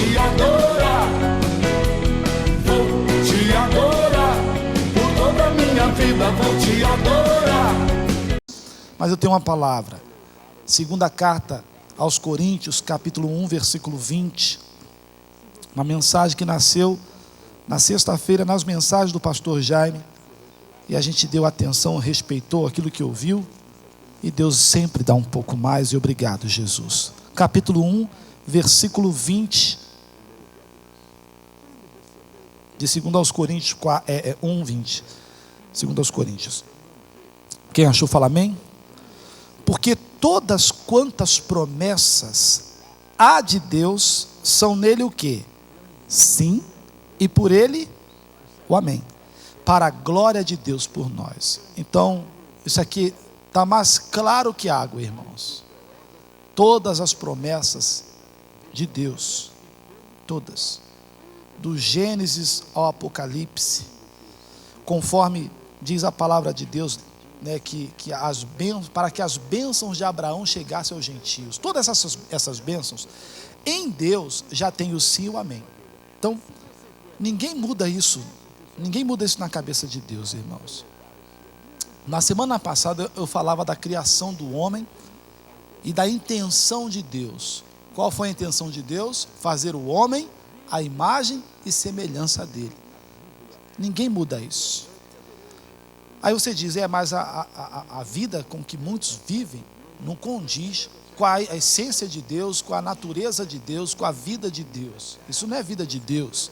te adorar, vou te adorar, por toda a minha vida vou te adorar. Mas eu tenho uma palavra. Segunda carta aos Coríntios, capítulo 1, versículo 20. Uma mensagem que nasceu na sexta-feira, nas mensagens do pastor Jaime. E a gente deu atenção, respeitou aquilo que ouviu. E Deus sempre dá um pouco mais. E obrigado, Jesus. Capítulo 1, versículo 20. De 2 aos Coríntios 1, 20. 2 aos Coríntios. Quem achou, fala amém. Porque todas quantas promessas há de Deus, são nele o quê? Sim, e por ele o amém. Para a glória de Deus por nós. Então, isso aqui está mais claro que água, irmãos. Todas as promessas de Deus, todas, do Gênesis ao Apocalipse, conforme diz a palavra de Deus, né, para que as bênçãos de Abraão chegassem aos gentios. Todas essas bênçãos, em Deus já tem o sim e o amém. Então, ninguém muda isso na cabeça de Deus, irmãos. Na semana passada eu falava da criação do homem e da intenção de Deus. Qual foi a intenção de Deus? Fazer o homem à imagem e semelhança dele. Ninguém muda isso. Aí você diz, mas a vida com que muitos vivem não condiz com a essência de Deus, com a natureza de Deus, com a vida de Deus. Isso não é vida de Deus.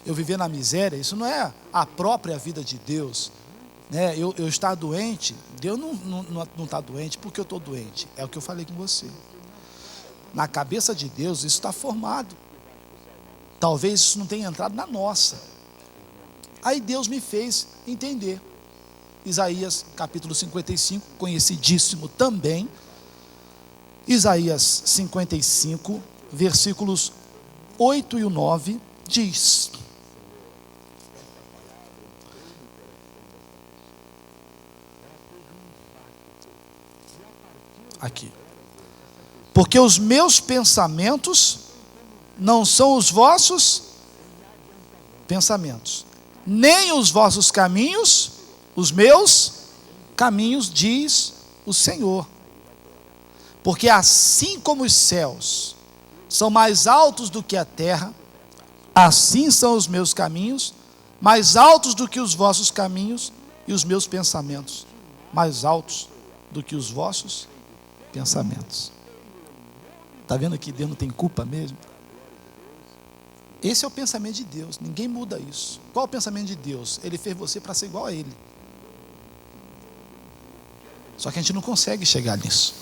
Eu viver na miséria, isso não é a própria vida de Deus. Né? Eu estar doente, Deus não está doente porque eu estou doente. É o que eu falei com você. Na cabeça de Deus isso está formado. Talvez isso não tenha entrado na nossa. Aí Deus me fez entender. Isaías capítulo 55, conhecidíssimo também. Isaías 55, versículos 8 e 9, diz: aqui. Porque os meus pensamentos não são os vossos pensamentos, nem os vossos caminhos, os meus caminhos, diz o Senhor. Porque assim como os céus são mais altos do que a terra, assim são os meus caminhos, mais altos do que os vossos caminhos, e os meus pensamentos, mais altos do que os vossos pensamentos. Está vendo que Deus não tem culpa mesmo? Esse é o pensamento de Deus, ninguém muda isso. Qual é o pensamento de Deus? Ele fez você para ser igual a Ele. Só que a gente não consegue chegar nisso.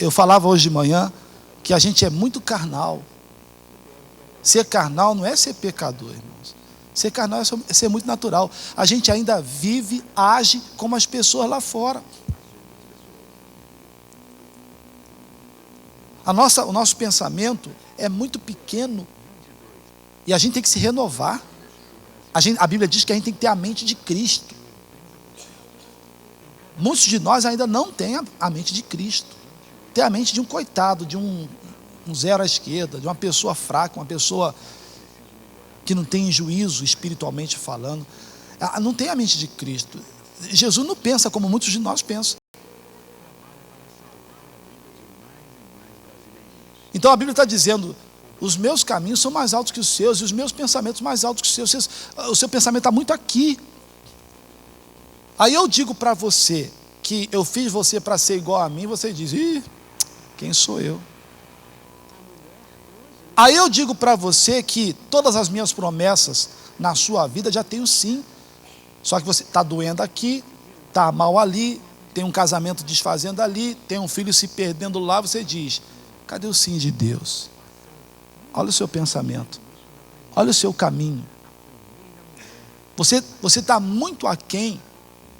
Eu falava hoje de manhã que a gente é muito carnal. Ser carnal não é ser pecador, irmãos. Ser carnal é ser muito natural. A gente ainda vive, age como as pessoas lá fora. O nosso pensamento é muito pequeno e a gente tem que se renovar. A Bíblia diz que a gente tem que ter a mente de Cristo. Muitos de nós ainda não têm a mente de Cristo. Tem a mente de um coitado, de um zero à esquerda, de uma pessoa fraca, uma pessoa que não tem juízo espiritualmente falando. Não tem a mente de Cristo. Jesus não pensa como muitos de nós pensam. Então a Bíblia está dizendo: os meus caminhos são mais altos que os seus, e os meus pensamentos mais altos que os seus. O seu pensamento está muito aqui. Aí eu digo para você que eu fiz você para ser igual a mim, você diz: quem sou eu? Aí eu digo para você que todas as minhas promessas na sua vida já tenho sim. Só que você está doendo aqui, está mal ali, tem um casamento desfazendo ali, tem um filho se perdendo lá, você diz: cadê o sim de Deus? Olha o seu pensamento, olha o seu caminho. Você está muito aquém,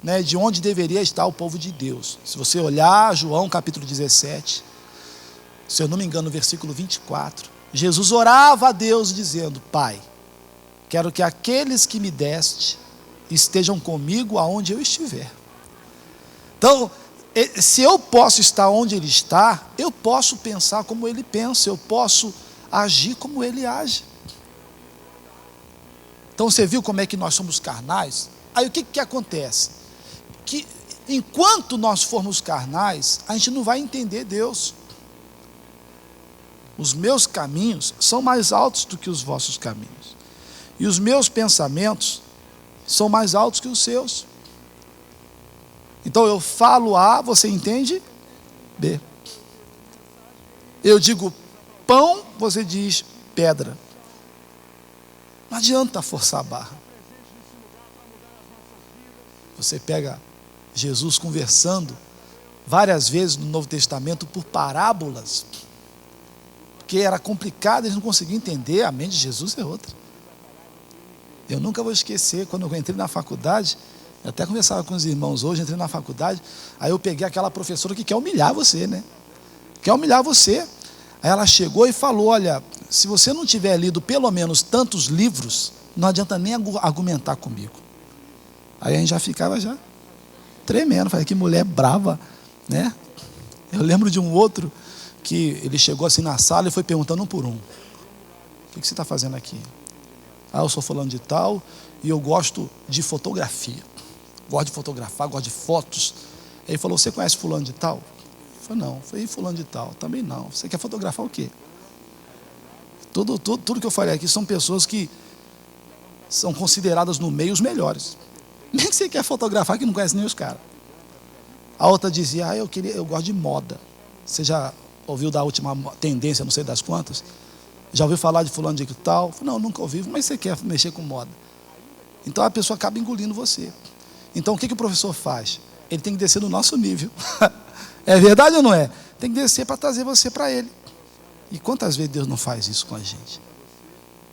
né, de onde deveria estar o povo de Deus. Se você olhar João capítulo 17, se eu não me engano, no versículo 24, Jesus orava a Deus dizendo: Pai, quero que aqueles que me deste estejam comigo aonde eu estiver. Então, Se eu posso estar onde ele está, eu posso pensar como ele pensa, eu posso agir como ele age. Então você viu como é que nós somos carnais? Aí o que acontece? Que enquanto nós formos carnais, a gente não vai entender Deus. Os meus caminhos são mais altos do que os vossos caminhos, e os meus pensamentos são mais altos que os seus. Então eu falo A, você entende B. Eu digo pão, você diz pedra. Não adianta forçar a barra. Você pega Jesus conversando várias vezes no Novo Testamento por parábolas, porque era complicado, eles não conseguiam entender. A mente de Jesus é outra. Eu nunca vou esquecer, quando eu entrei na faculdade, eu até conversava com os irmãos hoje, entrei na faculdade, aí eu peguei aquela professora que quer humilhar você, né? Quer humilhar você. Aí ela chegou e falou: olha, se você não tiver lido pelo menos tantos livros, não adianta nem argumentar comigo. Aí a gente já ficava tremendo, falei, que mulher brava, né? Eu lembro de um outro, que ele chegou assim na sala e foi perguntando um por um: o que você está fazendo aqui? Ah, eu sou fulano de tal, e eu gosto de fotografia. Gosto de fotografar, gosto de fotos. Ele falou: você conhece fulano de tal? Eu falei: não. Eu falei: e fulano de tal? Também não. Você quer fotografar o quê? Tudo que eu falei aqui são pessoas que são consideradas no meio os melhores. Nem que você quer fotografar que não conhece nem os caras. A outra dizia: ah, eu gosto de moda. Você já ouviu da última tendência, não sei das quantas? Já ouviu falar de fulano de tal? Eu falei: não, nunca ouvi. Mas você quer mexer com moda? Então a pessoa acaba engolindo você. Então o que o professor faz? Ele tem que descer no nosso nível. É verdade ou não é? Tem que descer para trazer você para ele. E quantas vezes Deus não faz isso com a gente?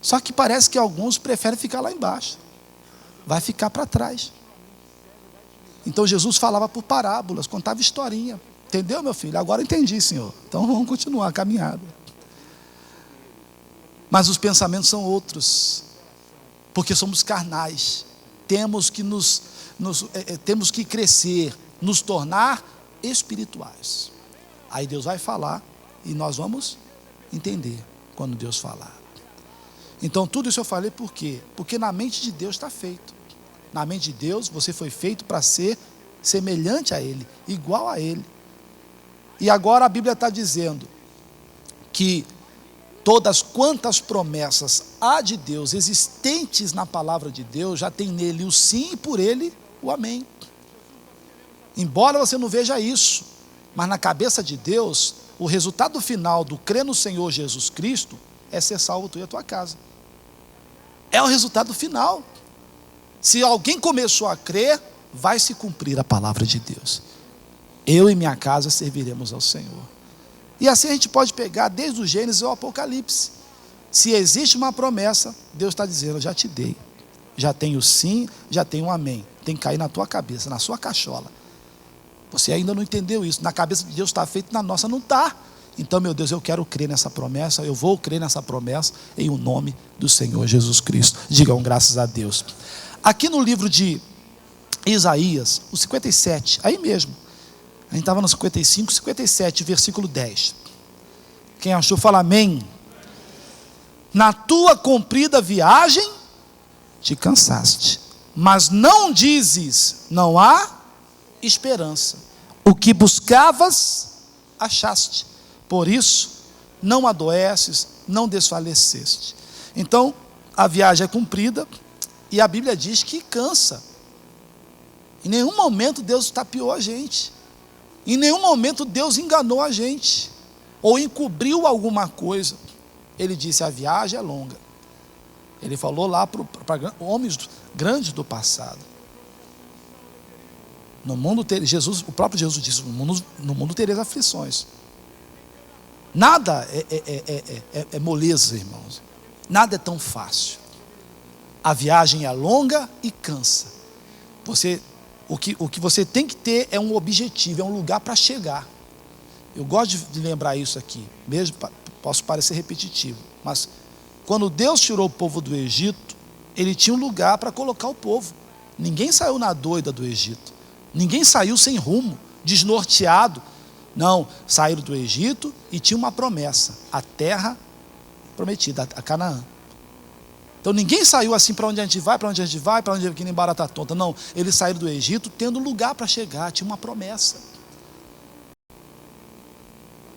Só que parece que alguns preferem ficar lá embaixo. Vai ficar para trás. Então Jesus falava por parábolas, contava historinha. Entendeu, meu filho? Agora entendi, Senhor. Então vamos continuar a caminhada. Mas os pensamentos são outros, porque somos carnais. Temos que crescer, nos tornar espirituais. Aí Deus vai falar e nós vamos entender quando Deus falar. Então tudo isso eu falei por quê? Porque na mente de Deus está feito. Na mente de Deus você foi feito para ser semelhante a Ele, igual a Ele. E agora a Bíblia está dizendo que todas quantas promessas há de Deus existentes na palavra de Deus, já tem nele o sim e por ele o amém. Embora você não veja isso, mas na cabeça de Deus, o resultado final do crer no Senhor Jesus Cristo é ser salvo tu e a tua casa. É o resultado final. Se alguém começou a crer, vai se cumprir a palavra de Deus. Eu e minha casa serviremos ao Senhor. E assim a gente pode pegar desde o Gênesis ao Apocalipse. Se existe uma promessa, Deus está dizendo: eu já te dei. Já tem o sim, já tem o amém. Tem que cair na tua cabeça, na sua cachola. Você ainda não entendeu isso. Na cabeça de Deus está feito, na nossa não está. Então, meu Deus, eu quero crer nessa promessa. Eu vou crer nessa promessa em o nome do Senhor Jesus Cristo. Digam graças a Deus. Aqui no livro de Isaías, o 57, aí mesmo. A gente estava no 55, 57, versículo 10. Quem achou, fala amém. Na tua comprida viagem, te cansaste, mas não dizes, não há esperança. O que buscavas, achaste. Por isso, não adoeces, não desfaleceste. Então, a viagem é cumprida e a Bíblia diz que cansa. Em nenhum momento Deus tapeou a gente. Em nenhum momento Deus enganou a gente ou encobriu alguma coisa. Ele disse: a viagem é longa. Ele falou lá para homens grandes do passado. No mundo o próprio Jesus disse: no mundo tereis aflições. Nada é moleza, irmãos. Nada é tão fácil. A viagem é longa e cansa. O que você tem que ter é um objetivo, é um lugar para chegar. Eu gosto de lembrar isso aqui, mesmo posso parecer repetitivo, mas quando Deus tirou o povo do Egito, Ele tinha um lugar para colocar o povo. Ninguém saiu na doida do Egito, ninguém saiu sem rumo, desnorteado. Não, saíram do Egito e tinha uma promessa, a terra prometida, a Canaã. Então ninguém saiu assim para onde a gente vai, para onde a gente vai, para onde que nem barata tonta. Não, eles saíram do Egito tendo lugar para chegar, tinha uma promessa.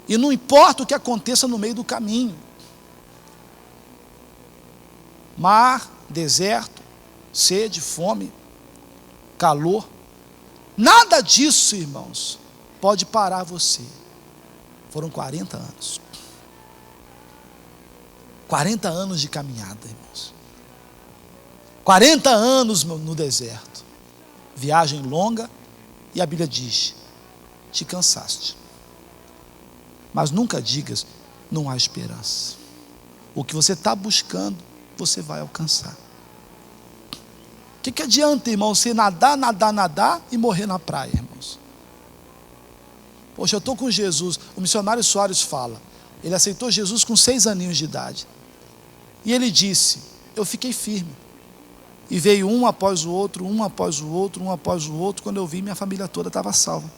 E não importa o que aconteça no meio do caminho. Mar, deserto, sede, fome, calor. Nada disso, irmãos, pode parar você. Foram 40 anos. 40 anos de caminhada, irmãos. 40 anos no deserto. Viagem longa. E a Bíblia diz: te cansaste. Mas nunca digas, não há esperança. O que você está buscando, você vai alcançar. O que adianta, irmão, você nadar e morrer na praia, irmãos? Poxa, eu estou com Jesus. O missionário Soares fala, ele aceitou Jesus com 6 aninhos de idade. E ele disse, eu fiquei firme. E veio um após o outro, um após o outro, um após o outro. Quando eu vi, minha família toda estava salva.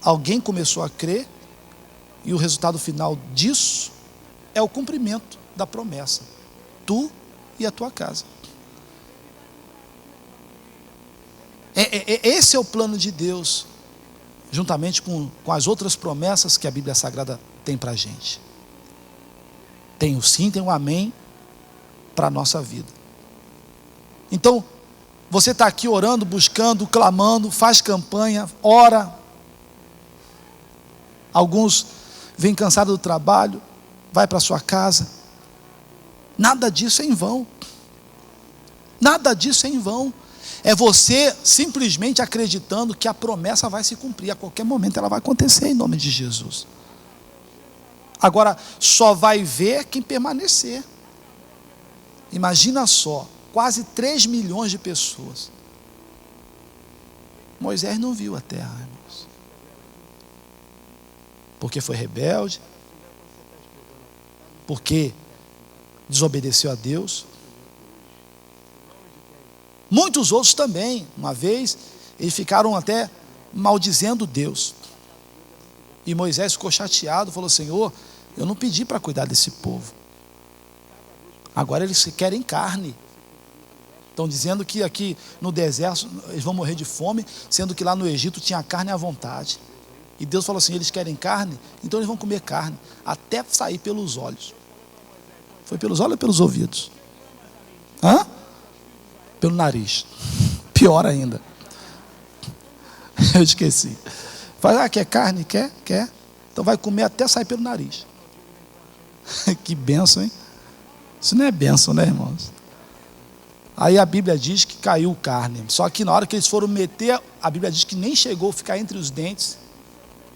Alguém começou a crer, e o resultado final disso é o cumprimento da promessa. Tu e a tua casa. Esse é o plano de Deus, juntamente com as outras promessas que a Bíblia Sagrada tem para a gente. Tem o sim, tem o amém para a nossa vida. Então, você está aqui orando, buscando, clamando, faz campanha, ora. Alguns vêm cansados do trabalho, vai para sua casa. Nada disso é em vão. Nada disso é em vão. É você simplesmente acreditando que a promessa vai se cumprir. A qualquer momento ela vai acontecer em nome de Jesus. Agora, só vai ver quem permanecer. Imagina só, quase 3 milhões de pessoas. Moisés não viu a terra, irmãos. Porque foi rebelde. Porque desobedeceu a Deus. Muitos outros também, uma vez, eles ficaram até maldizendo Deus. E Moisés ficou chateado, falou, Senhor, eu não pedi para cuidar desse povo. Agora eles querem carne. Estão dizendo que aqui no deserto eles vão morrer de fome, sendo que lá no Egito tinha carne à vontade. E Deus falou assim, eles querem carne, então eles vão comer carne, até sair pelos olhos. Foi pelos olhos ou pelos ouvidos? Hã? Pelo nariz. Pior ainda. Eu esqueci. Fala, quer carne? Quer? Então vai comer até sair pelo nariz. Que bênção, hein? Isso não é bênção, né, irmãos? Aí a Bíblia diz que caiu carne. Só que na hora que eles foram meter, a Bíblia diz que nem chegou a ficar entre os dentes.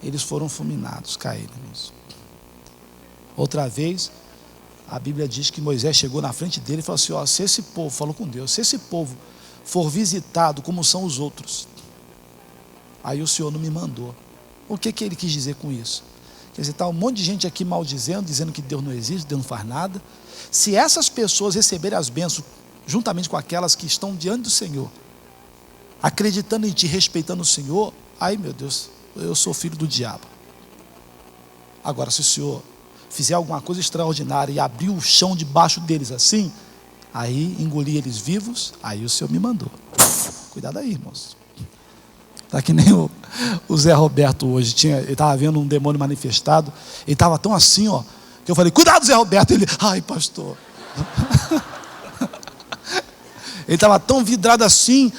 Eles foram fulminados, caíram, irmãos. Outra vez, a Bíblia diz que Moisés chegou na frente dele e falou assim, ó, se esse povo, falou com Deus, se esse povo for visitado como são os outros, aí o Senhor não me mandou. O que ele quis dizer com isso? Quer dizer, está um monte de gente aqui maldizendo, dizendo que Deus não existe, Deus não faz nada. Se essas pessoas receberem as bênçãos, juntamente com aquelas que estão diante do Senhor, acreditando em Ti, respeitando o Senhor, aí, meu Deus, eu sou filho do diabo. Agora, se o Senhor fizer alguma coisa extraordinária e abrir o chão debaixo deles assim, aí engolir eles vivos, aí o Senhor me mandou. Cuidado aí, irmãos. Está que nem o Zé Roberto hoje, ele estava vendo um demônio manifestado, ele estava tão assim, ó, que eu falei, cuidado, Zé Roberto. Ele, ai, pastor. Ele estava tão vidrado assim,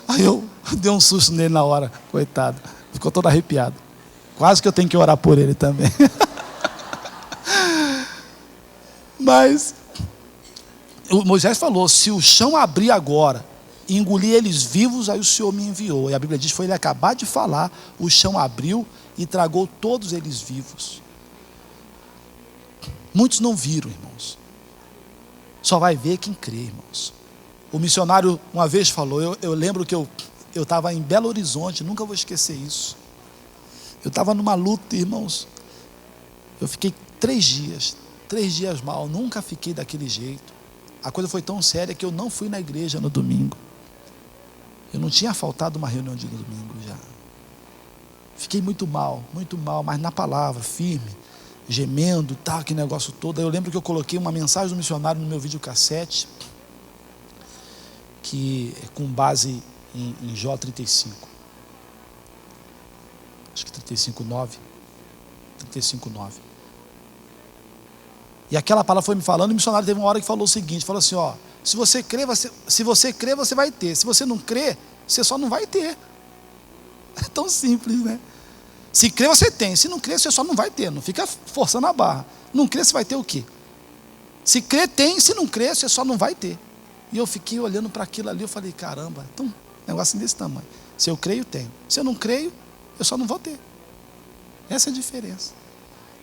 aí eu dei um susto nele na hora, coitado. Ficou todo arrepiado. Quase que eu tenho que orar por ele também. Mas o Moisés falou, se o chão abrir agora e engolir eles vivos, aí o Senhor me enviou. E a Bíblia diz que foi ele acabar de falar, o chão abriu e tragou todos eles vivos. Muitos não viram, irmãos. Só vai ver quem crê, irmãos. O missionário uma vez falou, eu lembro que eu estava em Belo Horizonte, nunca vou esquecer isso. Eu estava numa luta, irmãos. Eu fiquei 3 dias mal, nunca fiquei daquele jeito. A coisa foi tão séria que eu não fui na igreja no domingo. Eu não tinha faltado uma reunião de domingo já. Fiquei muito mal, mas na palavra, firme, gemendo, tá, que negócio todo. Aí eu lembro que eu coloquei uma mensagem do missionário no meu videocassete, que é com base em Jó 35. Acho que 35:9. E aquela palavra foi me falando, e o missionário teve uma hora que falou o seguinte, falou assim, ó, se você crê, você vai ter. Se você não crê, você só não vai ter. É tão simples, né? Se crê, você tem. Se não crê, você só não vai ter. Não fica forçando a barra. Não crê, você vai ter o quê? Se crê, tem. Se não crê, você só não vai ter. E eu fiquei olhando para aquilo ali, eu falei, caramba, então, negócio desse tamanho. Se eu creio, tenho. Se eu não creio, eu só não vou ter. Essa é a diferença.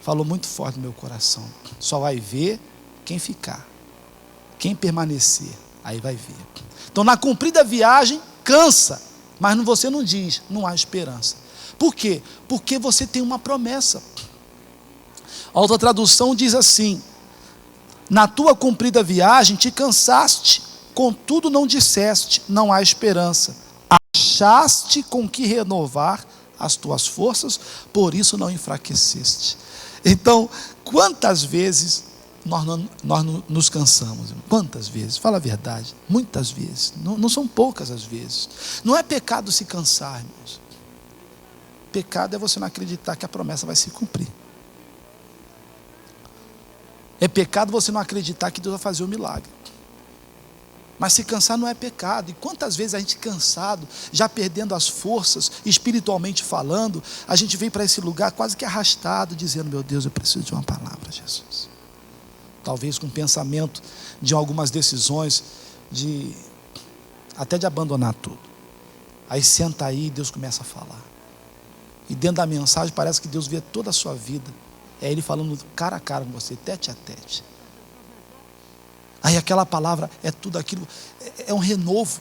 Falou muito forte no meu coração. Só vai ver quem ficar. Quem permanecer, aí vai ver. Então, na cumprida viagem, cansa. Mas você não diz, não há esperança. Por quê? Porque você tem uma promessa. A outra tradução diz assim: na tua cumprida viagem te cansaste, contudo não disseste, não há esperança. Achaste com que renovar as tuas forças, por isso não enfraqueceste. Então, quantas vezes nós nos cansamos? Irmão? Quantas vezes? Fala a verdade. Muitas vezes. Não são poucas as vezes. Não é pecado se cansar, irmãos. Pecado é você não acreditar que a promessa vai se cumprir. É pecado você não acreditar que Deus vai fazer o milagre. Mas se cansar não é pecado. E quantas vezes a gente cansado, já perdendo as forças, espiritualmente falando, a gente veio para esse lugar quase que arrastado, dizendo, meu Deus, eu preciso de uma palavra, Jesus. Talvez com pensamento de algumas decisões, até de abandonar tudo. Aí senta aí e Deus começa a falar. E dentro da mensagem parece que Deus vê toda a sua vida. É Ele falando cara a cara com você, tete a tete. Aí aquela palavra é tudo aquilo, é um renovo.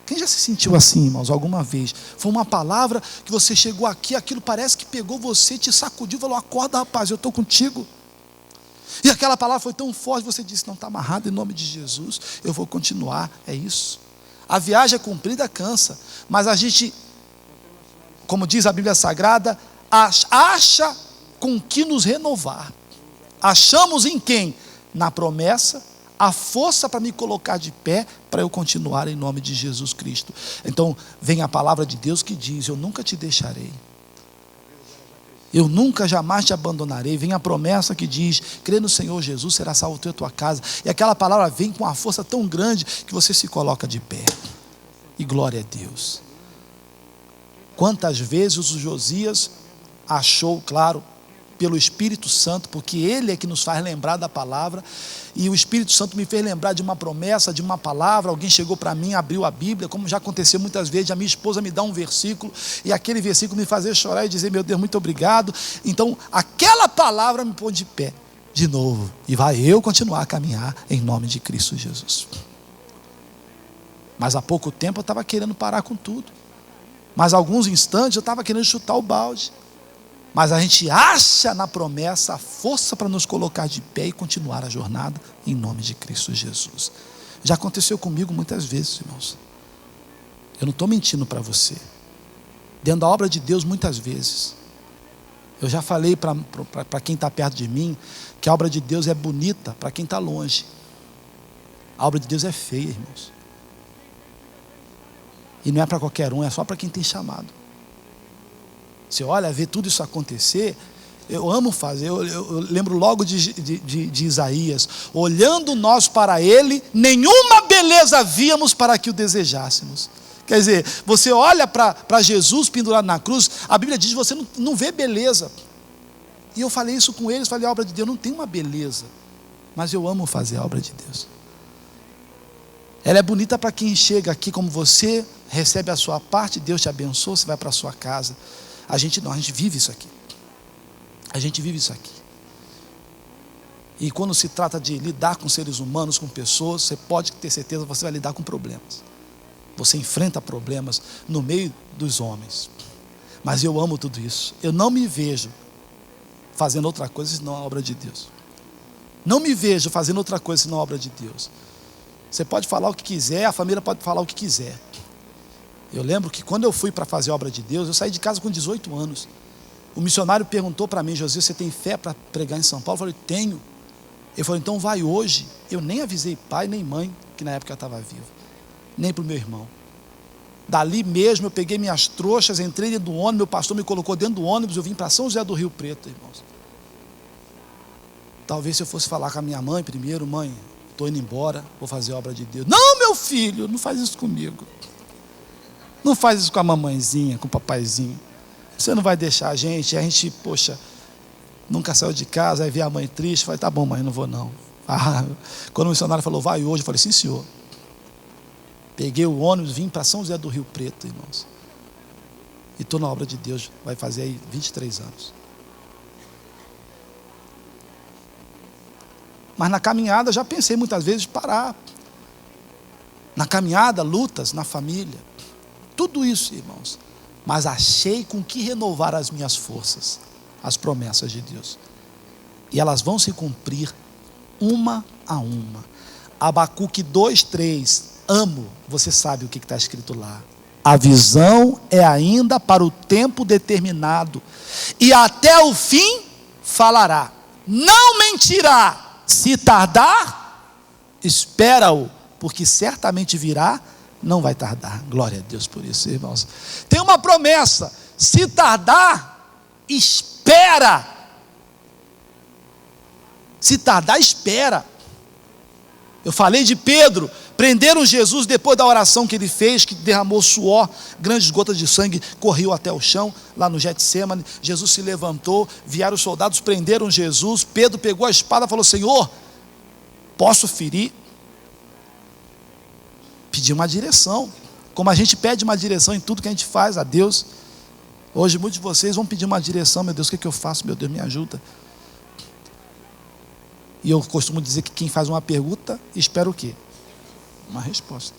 Quem já se sentiu assim, irmãos, alguma vez? Foi uma palavra que você chegou aqui, aquilo parece que pegou você, te sacudiu, falou, acorda rapaz, eu estou contigo. E aquela palavra foi tão forte, você disse, não, está amarrado em nome de Jesus, eu vou continuar, é isso. A viagem é cumprida, cansa, mas a gente, como diz a Bíblia Sagrada, acha com que nos renovar. Achamos em quem? Na promessa, a força para me colocar de pé, para eu continuar em nome de Jesus Cristo. Então, vem a palavra de Deus que diz, eu nunca te deixarei. Eu nunca jamais te abandonarei. Vem a promessa que diz, crê no Senhor Jesus, será salvo tu e a tua casa. E aquela palavra vem com uma força tão grande, que você se coloca de pé. E glória a Deus. Quantas vezes o Josias achou, claro, pelo Espírito Santo, porque Ele é que nos faz lembrar da palavra, e o Espírito Santo me fez lembrar de uma promessa, de uma palavra. Alguém chegou para mim, abriu a Bíblia, como já aconteceu muitas vezes, a minha esposa me dá um versículo, e aquele versículo me fazia chorar e dizer, meu Deus, muito obrigado. Então, aquela palavra me põe de pé, de novo, e vai eu continuar a caminhar, em nome de Cristo Jesus. Mas há pouco tempo eu estava querendo parar com tudo, mas há alguns instantes eu estava querendo chutar o balde. Mas a gente acha na promessa a força para nos colocar de pé e continuar a jornada em nome de Cristo Jesus. Já aconteceu comigo muitas vezes, irmãos. Eu não estou mentindo para você. Dentro da obra de Deus, muitas vezes. Eu já falei para quem está perto de mim que a obra de Deus é bonita para quem está longe. A obra de Deus é feia, irmãos. E não é para qualquer um, é só para quem tem chamado. Você olha, vê tudo isso acontecer. Eu amo fazer, eu lembro logo de Isaías. Olhando nós para Ele, nenhuma beleza víamos para que o desejássemos. Quer dizer, você olha para Jesus pendurado na cruz, a Bíblia diz que você não vê beleza. E eu falei isso com eles, falei, a obra de Deus não tem uma beleza, mas eu amo fazer a obra de Deus. Ela é bonita para quem chega aqui como você, recebe a sua parte, Deus te abençoa, você vai para a sua casa. A gente não, a gente vive isso aqui. A gente vive isso aqui. E quando se trata de lidar com seres humanos, com pessoas, você pode ter certeza que você vai lidar com problemas. Você enfrenta problemas no meio dos homens. Mas eu amo tudo isso. Eu não me vejo fazendo outra coisa senão a obra de Deus. Não me vejo fazendo outra coisa senão a obra de Deus. Você pode falar o que quiser, a família pode falar o que quiser. Eu lembro que quando eu fui para fazer a obra de Deus, eu saí de casa com 18 anos. O missionário perguntou para mim: José, você tem fé para pregar em São Paulo? Eu falei: tenho. Ele falou: então vai hoje. Eu nem avisei pai nem mãe, que na época eu estava vivo, nem para o meu irmão. Dali mesmo eu peguei minhas trouxas, entrei dentro do ônibus, meu pastor me colocou dentro do ônibus, eu vim para São José do Rio Preto, irmãos. Talvez se eu fosse falar com a minha mãe primeiro: mãe, estou indo embora, vou fazer a obra de Deus. Não, meu filho, não faz isso comigo. Não faz isso com a mamãezinha, com o papaizinho. Você não vai deixar a gente, poxa, nunca saiu de casa, aí vê a mãe triste, falei: tá bom, mãe, não vou não. Quando o missionário falou: vai hoje, eu falei: sim, senhor. Peguei o ônibus, vim para São José do Rio Preto, irmãos. E estou na obra de Deus, vai fazer aí 23 anos. Mas na caminhada já pensei muitas vezes parar. Na caminhada, lutas na família. Tudo isso, irmãos. Mas achei com que renovar as minhas forças, as promessas de Deus. E elas vão se cumprir uma a uma. Abacuque 2:3. Amo, você sabe o que está escrito lá. A visão é ainda para o tempo determinado, e até o fim falará. Não mentirá. Se tardar, espera-o, porque certamente virá, não vai tardar. Glória a Deus por isso, irmãos. Tem uma promessa: se tardar, espera. Se tardar, espera. Eu falei de Pedro. Prenderam Jesus depois da oração que ele fez, que derramou suor, grandes gotas de sangue corriam até o chão, lá no Getsêmani. Jesus se levantou, vieram os soldados, prenderam Jesus. Pedro pegou a espada e falou: Senhor, posso ferir? Pediu uma direção, como a gente pede uma direção em tudo que a gente faz a Deus. Hoje muitos de vocês vão pedir uma direção: meu Deus, o que eu faço? Meu Deus, me ajuda. E eu costumo dizer que quem faz uma pergunta, espera o quê? Uma resposta.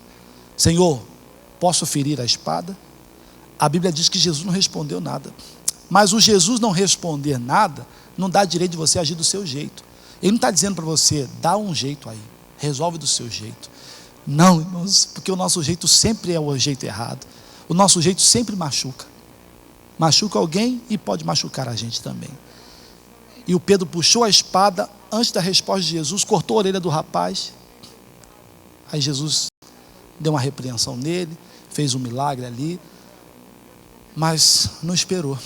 Senhor, posso ferir a espada? A Bíblia diz que Jesus não respondeu nada. Mas o Jesus não responder nada não dá direito de você agir do seu jeito. Ele não está dizendo para você: dá um jeito aí, resolve do seu jeito. Não, irmãos, porque o nosso jeito sempre é o jeito errado. O nosso jeito sempre machuca. Machuca alguém e pode machucar a gente também. E o Pedro puxou a espada antes da resposta de Jesus, cortou a orelha do rapaz. Aí Jesus deu uma repreensão nele, fez um milagre ali, mas não esperou.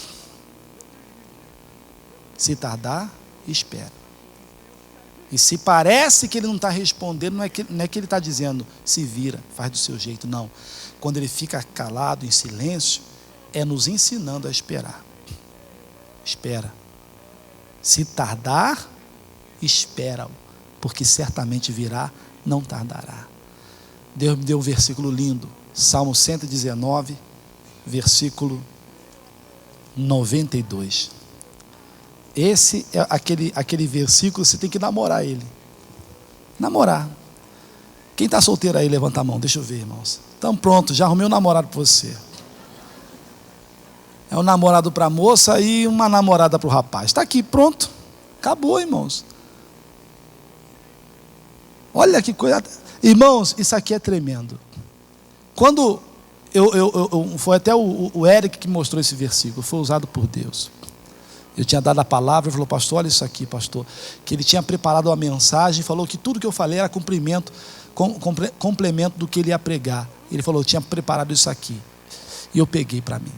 Se tardar, espera. E se parece que ele não está respondendo, não é que ele está dizendo: se vira, faz do seu jeito. Não. Quando ele fica calado, em silêncio, é nos ensinando a esperar. Espera. Se tardar, espera-o, porque certamente virá, não tardará. Deus me deu um versículo lindo, Salmo 119, versículo 92. Esse é aquele versículo, você tem que namorar ele. Namorar. Quem está solteiro aí, levanta a mão, deixa eu ver, irmãos. Então pronto, já arrumei um namorado para você. É um namorado para a moça e uma namorada para o rapaz. Está aqui, pronto. Acabou, irmãos. Olha que coisa. Irmãos, isso aqui é tremendo. Quando foi até o Eric que mostrou esse versículo, foi usado por Deus. Eu tinha dado a palavra, ele falou: pastor, olha isso aqui, pastor. Que ele tinha preparado uma mensagem, falou que tudo que eu falei era complemento do que ele ia pregar. Ele falou: eu tinha preparado isso aqui. E eu peguei para mim.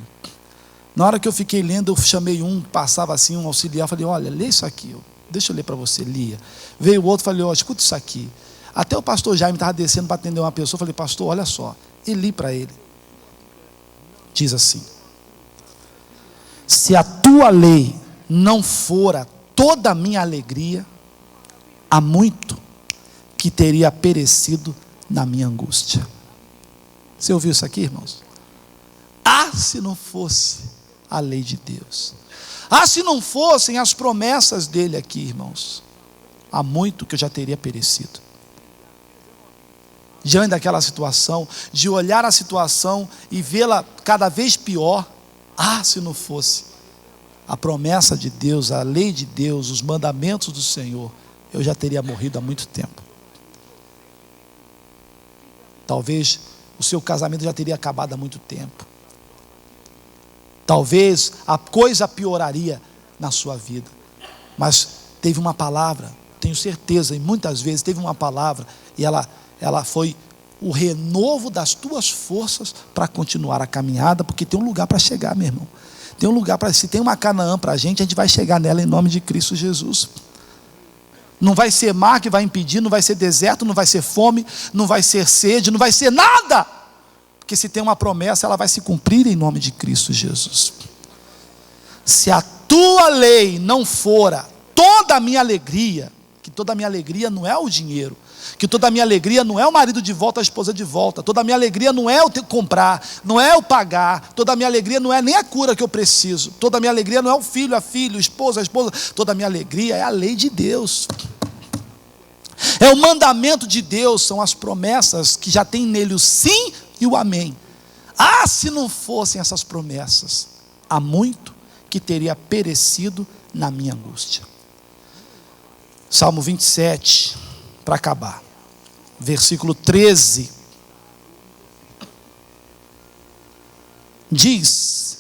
Na hora que eu fiquei lendo, eu chamei passava assim, um auxiliar, falei: olha, lê isso aqui, deixa eu ler para você, lia. Veio o outro, falei: ó, escuta isso aqui. Até o pastor Jaime estava descendo para atender uma pessoa, falei: pastor, olha só, e li para ele. Diz assim: se a tua lei não fora toda a minha alegria, há muito que teria perecido na minha angústia. Você ouviu isso aqui, irmãos? Se não fosse a lei de Deus, se não fossem as promessas dele aqui, irmãos, há muito que eu já teria perecido. Diante daquela situação, de olhar a situação e vê-la cada vez pior, se não fosse a promessa de Deus, a lei de Deus, os mandamentos do Senhor, eu já teria morrido há muito tempo. Talvez o seu casamento já teria acabado há muito tempo. Talvez a coisa pioraria na sua vida. Mas teve uma palavra, tenho certeza, e muitas vezes teve uma palavra, e ela foi o renovo das tuas forças para continuar a caminhada, porque tem um lugar para chegar, meu irmão. Tem um lugar para, se tem uma Canaã para a gente vai chegar nela em nome de Cristo Jesus. Não vai ser mar que vai impedir, não vai ser deserto, não vai ser fome, não vai ser sede, não vai ser nada. Porque se tem uma promessa, ela vai se cumprir em nome de Cristo Jesus. Se a tua lei não fora toda a minha alegria, que toda a minha alegria não é o dinheiro, que toda a minha alegria não é o marido de volta, a esposa de volta, toda a minha alegria não é o ter que comprar, não é o pagar, toda a minha alegria não é nem a cura que eu preciso, toda a minha alegria não é o filho, a filha, o esposo, a esposa, toda a minha alegria é a lei de Deus. É o mandamento de Deus, são as promessas que já tem nele o sim e o amém. Ah, se não fossem essas promessas, há muito que teria perecido na minha angústia. Salmo 27, para acabar, versículo 13, diz: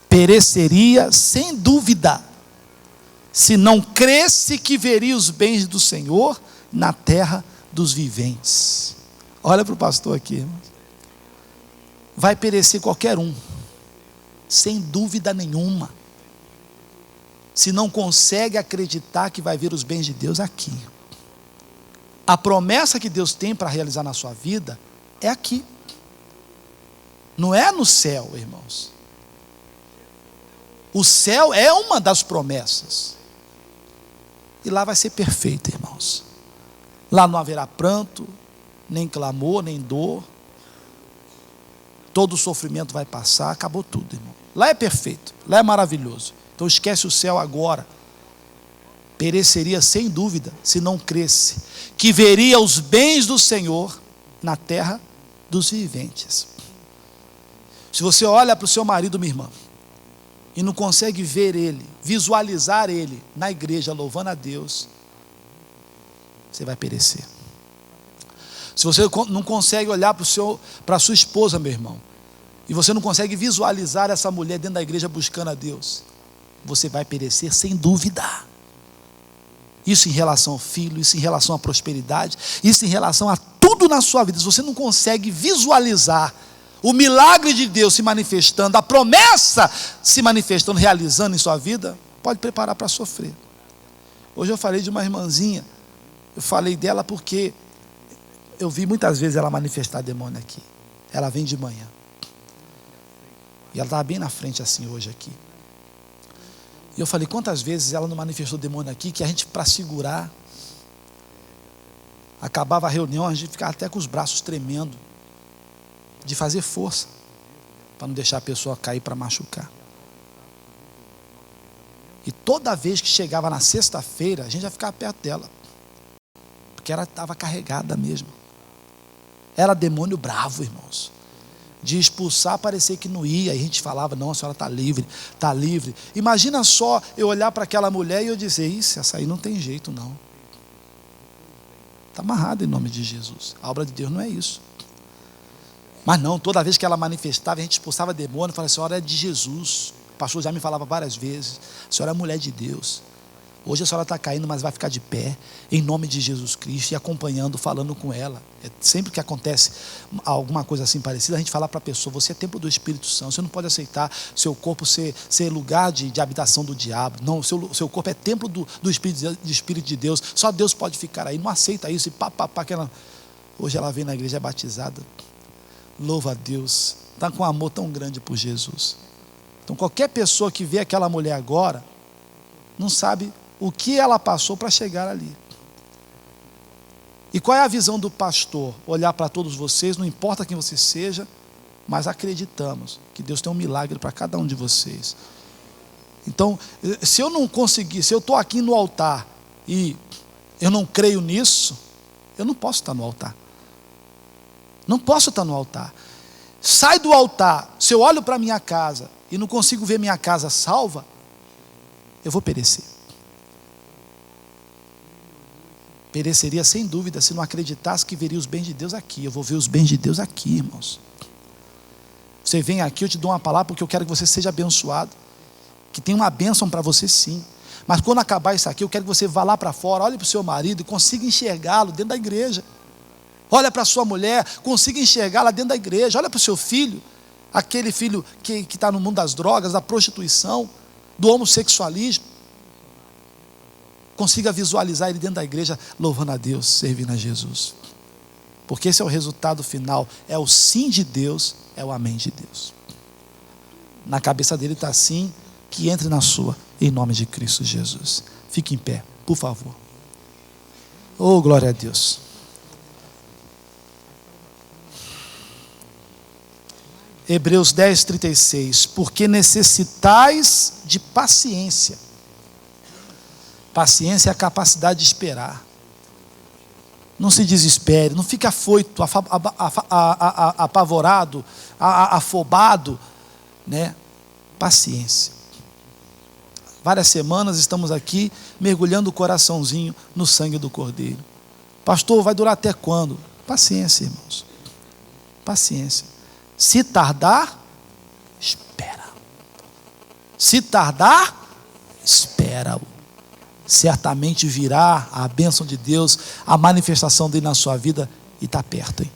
pereceria sem dúvida, se não cresse que veria os bens do Senhor na terra dos viventes. Olha para o pastor aqui, irmãos. Vai perecer qualquer um, sem dúvida nenhuma, se não consegue acreditar que vai ver os bens de Deus aqui. A promessa que Deus tem para realizar na sua vida é aqui, não é no céu, irmãos. O céu é uma das promessas, e lá vai ser perfeito, irmãos. Lá não haverá pranto, nem clamor, nem dor. Todo o sofrimento vai passar, acabou tudo, irmão. Lá é perfeito, lá é maravilhoso. Então esquece o céu agora. Pereceria sem dúvida, se não cresce que veria os bens do Senhor na terra dos viventes. Se você olha para o seu marido, minha irmã, e não consegue ver ele, visualizar ele na igreja louvando a Deus, você vai perecer. Se você não consegue olhar para a sua esposa, meu irmão, e você não consegue visualizar essa mulher dentro da igreja buscando a Deus, você vai perecer sem dúvida. Isso em relação ao filho, isso em relação à prosperidade, isso em relação a tudo na sua vida. Se você não consegue visualizar o milagre de Deus se manifestando, a promessa se manifestando, realizando em sua vida, pode preparar para sofrer. Hoje eu falei de uma irmãzinha, eu falei dela porque eu vi muitas vezes ela manifestar demônio aqui. Ela vem de manhã. E ela estava bem na frente assim hoje aqui. E eu falei, quantas vezes ela não manifestou demônio aqui, que a gente, para segurar, acabava a reunião, a gente ficava até com os braços tremendo, de fazer força, para não deixar a pessoa cair para machucar. E toda vez que chegava na sexta-feira, a gente já ficava perto dela, porque ela estava carregada mesmo. Era demônio bravo, irmãos. De expulsar, parecia que não ia. E a gente falava, não, a senhora está livre, está livre. Imagina só eu olhar para aquela mulher e eu dizer, isso, essa aí não tem jeito não. Está amarrado em nome de Jesus. A obra de Deus não é isso. Mas não, toda vez que ela manifestava, a gente expulsava demônio, falava, a senhora é de Jesus. O pastor já me falava várias vezes, a senhora é mulher de Deus. Hoje a senhora está caindo, mas vai ficar de pé, em nome de Jesus Cristo, e acompanhando, falando com ela. Sempre que acontece alguma coisa assim parecida, a gente fala para a pessoa, você é templo do Espírito Santo, você não pode aceitar seu corpo ser lugar de habitação do diabo. Não, seu corpo é templo do Espírito de Deus, só Deus pode ficar aí, não aceita isso, e Hoje ela vem na igreja, é batizada. Louva a Deus, está com um amor tão grande por Jesus. Então qualquer pessoa que vê aquela mulher agora, não sabe o que ela passou para chegar ali. E qual é a visão do pastor? Olhar para todos vocês, não importa quem você seja, mas acreditamos que Deus tem um milagre para cada um de vocês. Então, se eu não conseguir, se eu estou aqui no altar e eu não creio nisso, eu não posso estar no altar. Não posso estar no altar. Sai do altar, se eu olho para a minha casa e não consigo ver minha casa salva, eu vou perecer. pereceria sem dúvida se não acreditasse que veria os bens de Deus aqui. Eu vou ver os bens de Deus aqui, irmãos. Você vem aqui, eu te dou uma palavra porque eu quero que você seja abençoado, que tem uma bênção para você sim. Mas quando acabar isso aqui, eu quero que você vá lá para fora, olhe para o seu marido e consiga enxergá-lo dentro da igreja. Olha para a sua mulher, consiga enxergá-la dentro da igreja. Olha para o seu filho, aquele filho que está no mundo das drogas, da prostituição, do homossexualismo. Consiga visualizar ele dentro da igreja, louvando a Deus, servindo a Jesus. Porque esse é o resultado final, é o sim de Deus, é o amém de Deus. Na cabeça dele está assim, que entre na sua, em nome de Cristo Jesus. Fique em pé, por favor. Oh, glória a Deus. Hebreus 10, 36. Porque necessitais de paciência. Paciência é a capacidade de esperar. Não se desespere, não fique afoito, apavorado, afobado, né? Paciência. Várias semanas estamos aqui mergulhando o coraçãozinho no sangue do Cordeiro. Pastor, vai durar até quando? Paciência, irmãos. Paciência. Se tardar, espera. Se tardar, espera-o. Certamente virá a bênção de Deus, a manifestação dele na sua vida, e está perto, hein?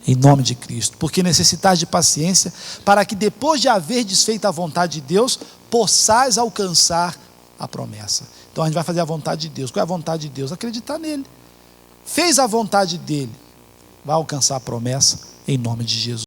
Em nome de Cristo. Porque necessitais de paciência, para que depois de haver desfeito a vontade de Deus, possais alcançar a promessa. Então a gente vai fazer a vontade de Deus. Qual é a vontade de Deus? Acreditar nele. Fez a vontade dele, vai alcançar a promessa, em nome de Jesus.